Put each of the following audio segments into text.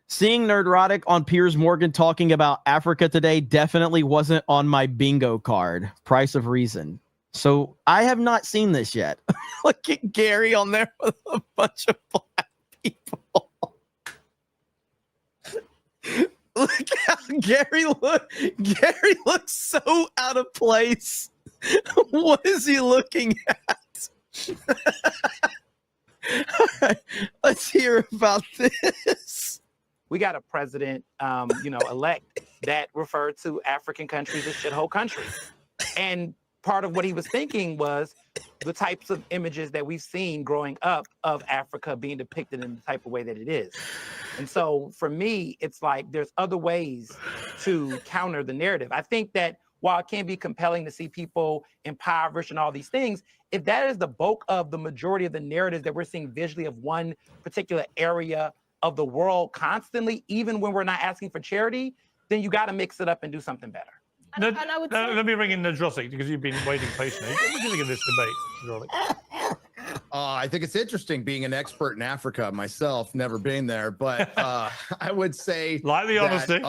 Seeing Nerdrotic on Piers Morgan talking about Africa today definitely wasn't on my bingo card. Price of Reason. So I have not seen this yet. Look at Gary on there with a bunch of black people. Look how Gary looks so out of place. What is he looking at? All right, let's hear about this. We got a president, elect that referred to African countries as shithole countries. And part of what he was thinking was the types of images that we've seen growing up of Africa being depicted in the type of way that it is. And so for me, it's like there's other ways to counter the narrative. I think that while it can be compelling to see people impoverished and all these things, if that is the bulk of the majority of the narratives that we're seeing visually of one particular area of the world constantly, even when we're not asking for charity, then you got to mix it up and do something better. And I would say... Let me bring in Nerdrotic because you've been waiting patiently. What do you think of this debate, Nerdrotic? I think it's interesting being an expert in Africa myself, never been there, but I would say like the honesty.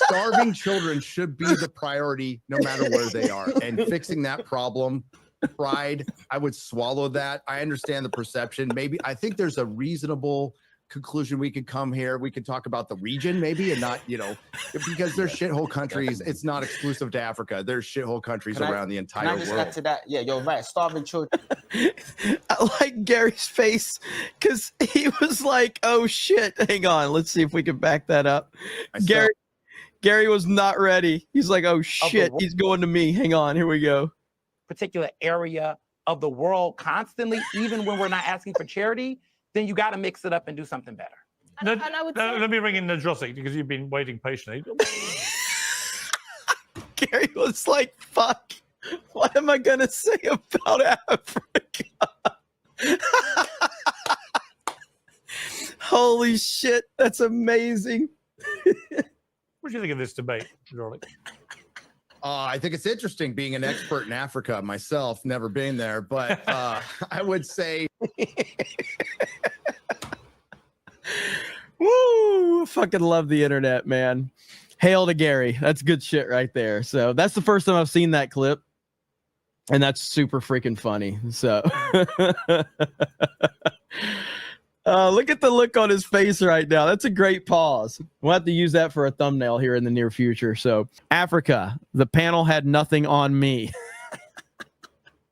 Starving children should be the priority no matter where they are, and fixing that problem. Pride, I would swallow that. I understand the perception. Maybe I think there's a reasonable conclusion we could come here. We could talk about the region maybe, and not, because there's shithole countries. It's not exclusive to Africa. There's shithole countries around the entire world. Can I just add to that? Yeah, you're right. Starving children. I like Gary's face because he was like, "Oh shit!" Hang on, let's see if we can back that up. Gary was not ready. He's like, "Oh shit!" He's going to me. Hang on, here we go. Particular area of the world constantly, even when we're not asking for charity, then you got to mix it up and do something better. And I would say... Let me bring in Nerdrotic because you've been waiting patiently. Gary was like, fuck, what am I going to say about Africa? Holy shit, that's amazing. What do you think of this debate, Nerdrotic? I think it's interesting being an expert in Africa myself, never been there, but I would say. Woo! Fucking love the internet, man. Hail to Gary. That's good shit right there. So that's the first time I've seen that clip, and that's super freaking funny. So look at the look on his face right now. That's a great pause. We'll have to use that for a thumbnail here in the near future. So Africa, the panel had nothing on me.